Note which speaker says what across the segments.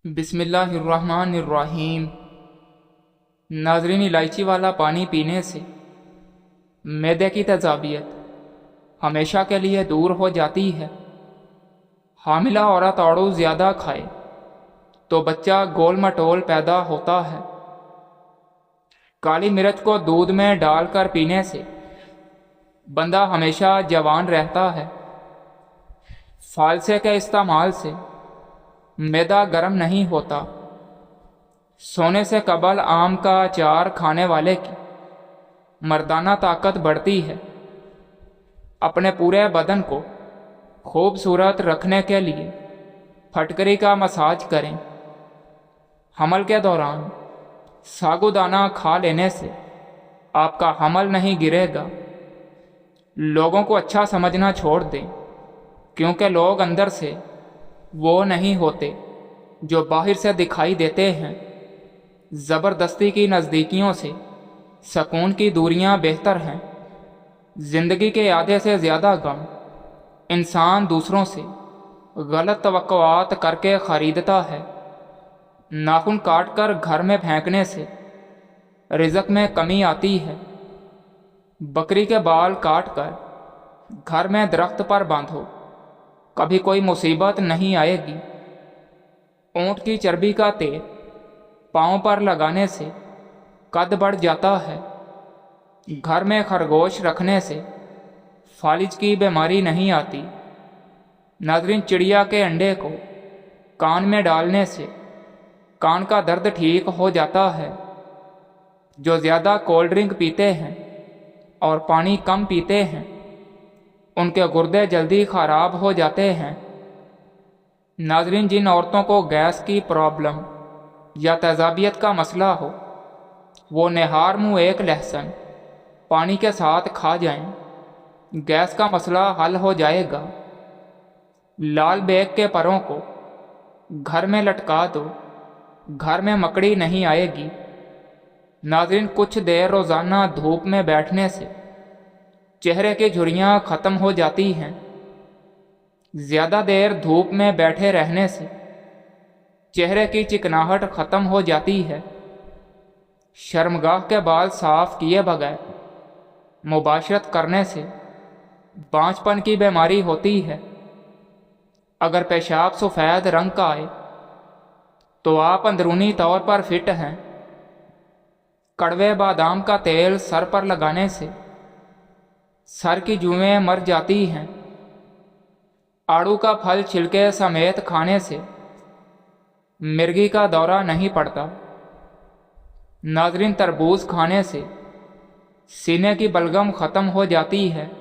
Speaker 1: बिस्मिल्लाहिर्रहमानिर्रहीम। नाज़रीन, इलायची वाला पानी पीने से मैदे की तेज़ाबियत हमेशा के लिए दूर हो जाती है। हामिला औरत आड़ू ज़्यादा खाए तो बच्चा गोल मटोल पैदा होता है। काली मिर्च को दूध में डालकर पीने से बंदा हमेशा जवान रहता है। फालसे के इस्तेमाल से मैदा गर्म नहीं होता। सोने से कबल आम का अचार खाने वाले की मर्दाना ताकत बढ़ती है। अपने पूरे बदन को खूबसूरत रखने के लिए फटकरी का मसाज करें। हमल के दौरान सागुदाना खा लेने से आपका हमल नहीं गिरेगा। लोगों को अच्छा समझना छोड़ दें, क्योंकि लोग अंदर से वो नहीं होते जो बाहर से दिखाई देते हैं। ज़बरदस्ती की नज़दीकियों से सुकून की दूरियां बेहतर हैं। ज़िंदगी के आधे से ज़्यादा गम इंसान दूसरों से गलत तवक्कुआत करके ख़रीदता है। नाखून काट कर घर में फेंकने से रिज़्क़ में कमी आती है। बकरी के बाल काट कर घर में दरख्त पर बांधो, कभी कोई मुसीबत नहीं आएगी। ऊँट की चर्बी का तेल पाँव पर लगाने से कद बढ़ जाता है। घर में खरगोश रखने से फालिज की बीमारी नहीं आती। नाज़रीन, चिड़िया के अंडे को कान में डालने से कान का दर्द ठीक हो जाता है। जो ज़्यादा कोल्ड ड्रिंक पीते हैं और पानी कम पीते हैं, उनके गुर्दे जल्दी ख़राब हो जाते हैं। नाज़रीन, जिन औरतों को गैस की प्रॉब्लम या तेज़ाबियत का मसला हो, वो निहार मुँह एक लहसुन पानी के साथ खा जाएं, गैस का मसला हल हो जाएगा। लाल बेग के परों को घर में लटका दो, घर में मकड़ी नहीं आएगी। नाज़रीन, कुछ देर रोज़ाना धूप में बैठने से चेहरे की झुर्रियाँ ख़त्म हो जाती हैं। ज़्यादा देर धूप में बैठे रहने से चेहरे की चिकनाहट ख़त्म हो जाती है। शर्मगाह के बाल साफ़ किए बगैर मुबाशरत करने से बांझपन की बीमारी होती है। अगर पेशाब सफ़ेद रंग का आए तो आप अंदरूनी तौर पर फिट हैं। कड़वे बादाम का तेल सर पर लगाने से सर की जुएं मर जाती हैं। आड़ू का फल छिलके समेत खाने से मिर्गी का दौरा नहीं पड़ता। नाज़रीन, तरबूज खाने से सीने की बलगम ख़त्म हो जाती है।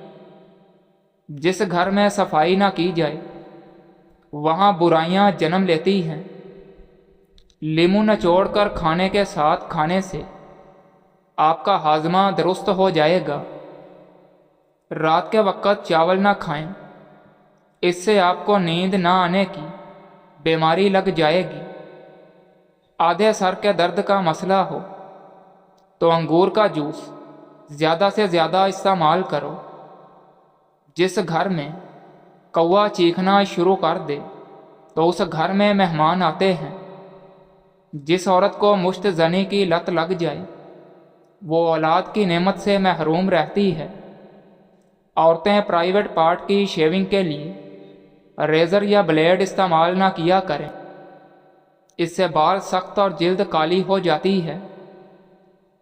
Speaker 1: जिस घर में सफाई ना की जाए वहाँ बुराइयाँ जन्म लेती हैं। लीमू निचोड़ कर खाने के साथ खाने से आपका हाजमा दुरुस्त हो जाएगा। रात के वक़्त चावल ना खाएं, इससे आपको नींद ना आने की बीमारी लग जाएगी। आधे सर के दर्द का मसला हो तो अंगूर का जूस ज़्यादा से ज़्यादा इस्तेमाल करो। जिस घर में कौवा चीखना शुरू कर दे तो उस घर में मेहमान आते हैं। जिस औरत को मुश्त ज़नी की लत लग जाए वो औलाद की नेमत से महरूम रहती है। औरतें प्राइवेट पार्ट की शेविंग के लिए रेज़र या ब्लेड इस्तेमाल ना किया करें, इससे बाल सख्त और जिल्द काली हो जाती है।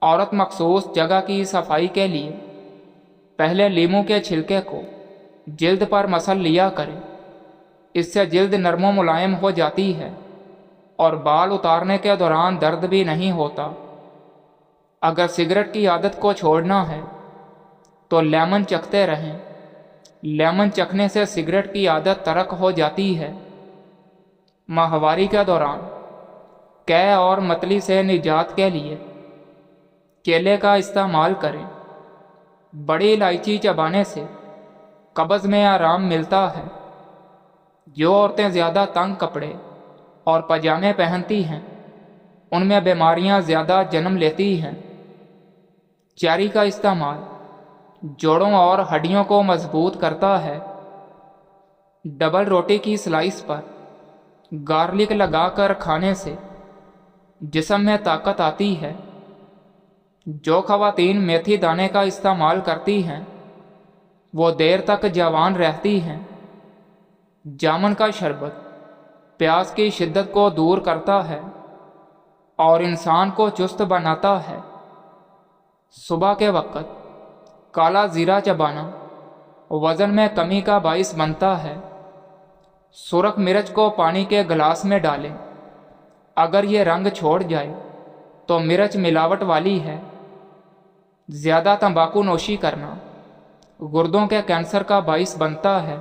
Speaker 1: औरत मखसूस जगह की सफाई के लिए पहले लीमू के छिलके को जिल्द पर मसल लिया करें, इससे जिल्द नरम मुलायम हो जाती है और बाल उतारने के दौरान दर्द भी नहीं होता। अगर सिगरेट की आदत को छोड़ना है तो लेमन चखते रहें। लेमन चखने से सिगरेट की आदत तर्क हो जाती है। माहवारी के दौरान कै और मतली से निजात के लिए केले का इस्तेमाल करें। बड़ी इलायची चबाने से कब्ज़ में आराम मिलता है। जो औरतें ज़्यादा तंग कपड़े और पजामे पहनती हैं उनमें बीमारियां ज़्यादा जन्म लेती हैं। चेरी का इस्तेमाल जोड़ों और हड्डियों को मजबूत करता है। डबल रोटी की स्लाइस पर गार्लिक लगा कर खाने से जिस्म में ताकत आती है। जो ख़वातीन मेथी दाने का इस्तेमाल करती हैं वो देर तक जवान रहती हैं। जामुन का शरबत प्यास की शिद्दत को दूर करता है और इंसान को चुस्त बनाता है। सुबह के वक्त काला ज़ीरा चबाना वज़न में कमी का बाइस बनता है। सुरख मिर्च को पानी के गिलास में डालें। अगर ये रंग छोड़ जाए तो मिर्च मिलावट वाली है। ज़्यादा तंबाकू नोशी करना गुर्दों के कैंसर का बाइस बनता है।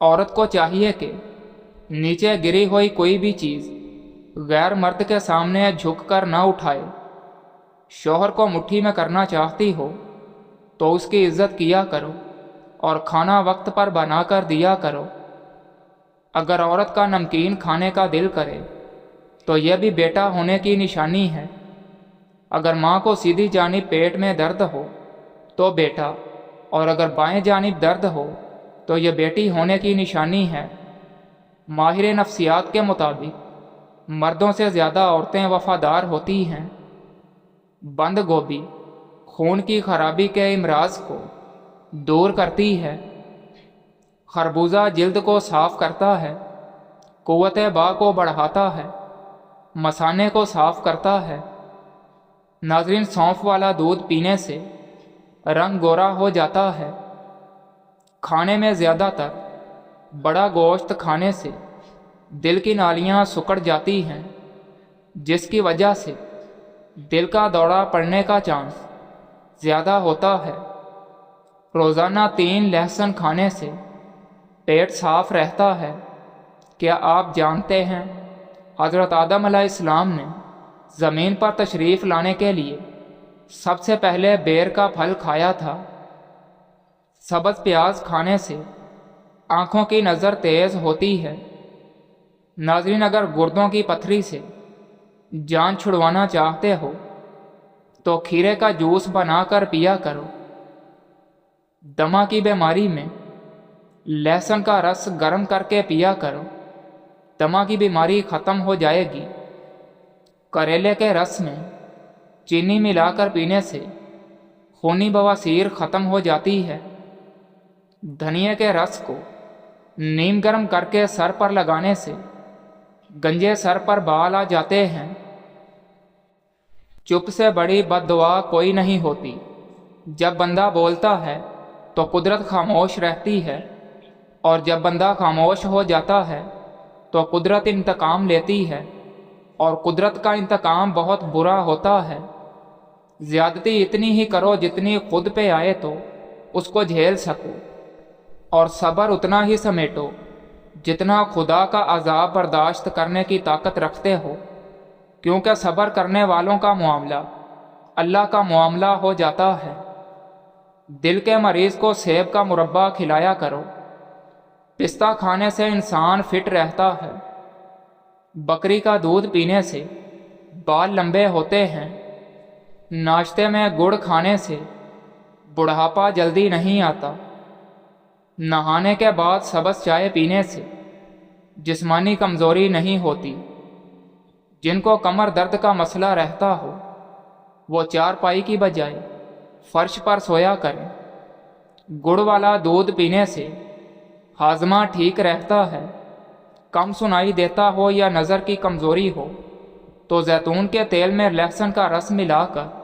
Speaker 1: औरत को चाहिए कि नीचे गिरी हुई कोई भी चीज़ गैर मर्द के सामने झुक कर न उठाए। शौहर को मुट्ठी में करना चाहती हो तो उसकी इज्जत किया करो और खाना वक्त पर बना कर दिया करो। अगर औरत का नमकीन खाने का दिल करे तो यह भी बेटा होने की निशानी है। अगर माँ को सीधी जानिब पेट में दर्द हो तो बेटा, और अगर बाएं जानिब दर्द हो तो यह बेटी होने की निशानी है। माहिर नफ्सियात के मुताबिक मर्दों से ज़्यादा औरतें वफादार होती हैं। बंद गोभी खून की खराबी के इमराज को दूर करती है। खरबूजा जिल्द को साफ करता है, कुव्वत बा को बढ़ाता है, मसाने को साफ करता है। नाज़रीन, सौंफ वाला दूध पीने से रंग गोरा हो जाता है। खाने में ज़्यादातर बड़ा गोश्त खाने से दिल की नालियाँ सिकुड़ जाती हैं, जिसकी वजह से दिल का दौरा पड़ने का चांस ज़्यादा होता है। रोज़ाना 3 लहसुन खाने से पेट साफ रहता है। क्या आप जानते हैं हज़रत आदम अलैहिस्सलाम ने ज़मीन पर तशरीफ़ लाने के लिए सबसे पहले बेर का फल खाया था। सब्ज़ प्याज खाने से आँखों की नज़र तेज़ होती है। नाज़रीन, अगर गुर्दों की पथरी से जान छुड़वाना चाहते हो तो खीरे का जूस बनाकर पिया करो। दमा की बीमारी में लहसुन का रस गर्म करके पिया करो, दमा की बीमारी ख़त्म हो जाएगी। करेले के रस में चीनी मिलाकर पीने से खूनी बवासीर ख़त्म हो जाती है। धनिया के रस को नीम गर्म करके सर पर लगाने से गंजे सर पर बाल आ जाते हैं। चुप से बड़ी बद्दुआ कोई नहीं होती। जब बंदा बोलता है तो कुदरत खामोश रहती है, और जब बंदा खामोश हो जाता है तो कुदरत इंतकाम लेती है, और कुदरत का इंतकाम बहुत बुरा होता है। ज़्यादती इतनी ही करो जितनी खुद पे आए तो उसको झेल सको, और सब्र उतना ही समेटो जितना खुदा का अज़ाब बर्दाश्त करने की ताकत रखते हो, क्योंकि सब्र करने वालों का मामला अल्लाह का मामला हो जाता है। दिल के मरीज़ को सेब का मुरब्बा खिलाया करो। पिस्ता खाने से इंसान फिट रहता है। बकरी का दूध पीने से बाल लंबे होते हैं। नाश्ते में गुड़ खाने से बुढ़ापा जल्दी नहीं आता। नहाने के बाद सब्ज़ चाय पीने से जिस्मानी कमज़ोरी नहीं होती। जिनको कमर दर्द का मसला रहता हो वो चारपाई की बजाय फर्श पर सोया करें। गुड़ वाला दूध पीने से हाजमा ठीक रहता है। कम सुनाई देता हो या नज़र की कमज़ोरी हो तो जैतून के तेल में लहसुन का रस मिलाकर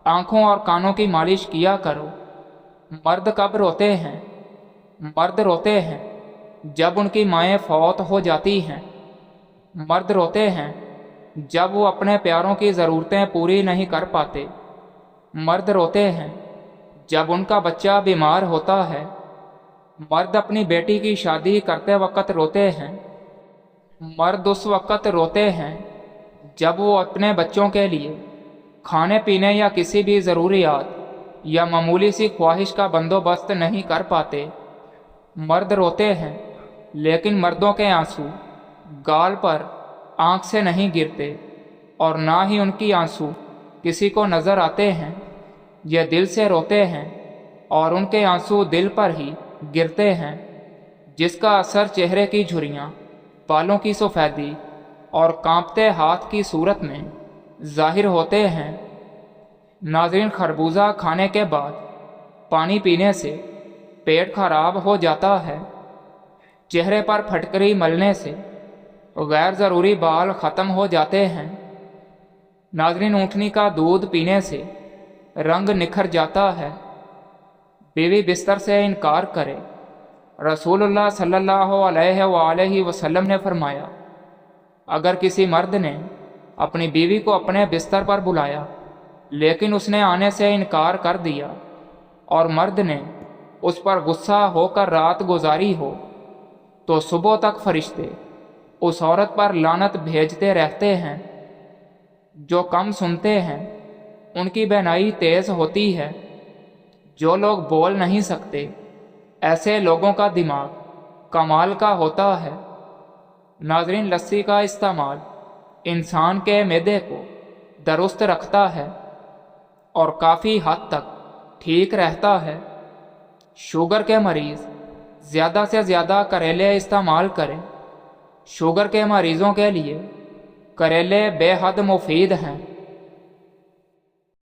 Speaker 1: आँखों और कानों की मालिश किया करो। मर्द कब रोते हैं? मर्द रोते हैं जब उनकी माएँ फौत हो जाती हैं। मर्द रोते हैं जब वो अपने प्यारों की ज़रूरतें पूरी नहीं कर पाते। मर्द रोते हैं जब उनका बच्चा बीमार होता है। मर्द अपनी बेटी की शादी करते वक्त रोते हैं। मर्द उस वक्त रोते हैं जब वो अपने बच्चों के लिए खाने पीने या किसी भी ज़रूरियात या मामूली सी ख्वाहिश का बंदोबस्त नहीं कर पाते। मर्द रोते हैं, लेकिन मर्दों के आंसू गाल पर आँख से नहीं गिरते और ना ही उनकी आंसू किसी को नज़र आते हैं। ये दिल से रोते हैं और उनके आंसू दिल पर ही गिरते हैं, जिसका असर चेहरे की झुर्रियाँ بالوں کی سفیدی اور کانپتے ہاتھ کی صورت میں ظاہر ہوتے ہیں۔ ناظرین، خربوزہ کھانے کے بعد پانی پینے سے پیٹ خراب ہو جاتا ہے۔ چہرے پر پھٹکری ملنے سے غیر ضروری بال ختم ہو جاتے ہیں۔ ناظرین، اونٹنی کا دودھ پینے سے رنگ نکھر جاتا ہے۔ بیوی بستر سے انکار کرے، رسول اللہ صلی اللہ علیہ وآلہ وسلم نے فرمایا، اگر کسی مرد نے اپنی بیوی کو اپنے بستر پر بلایا لیکن اس نے آنے سے انکار کر دیا اور مرد نے اس پر غصہ ہو کر رات گزاری ہو تو صبح تک فرشتے اس عورت پر لعنت بھیجتے رہتے ہیں۔ جو کم سنتے ہیں ان کی بینائی تیز ہوتی ہے۔ جو لوگ بول نہیں سکتے ایسے لوگوں کا دماغ کمال کا ہوتا ہے۔ ناظرین، لسی کا استعمال انسان کے معدے کو درست رکھتا ہے اور کافی حد تک ٹھیک رہتا ہے۔ شوگر کے مریض زیادہ سے زیادہ کریلے استعمال کریں۔ شوگر کے مریضوں کے لیے کریلے بے حد مفید ہیں۔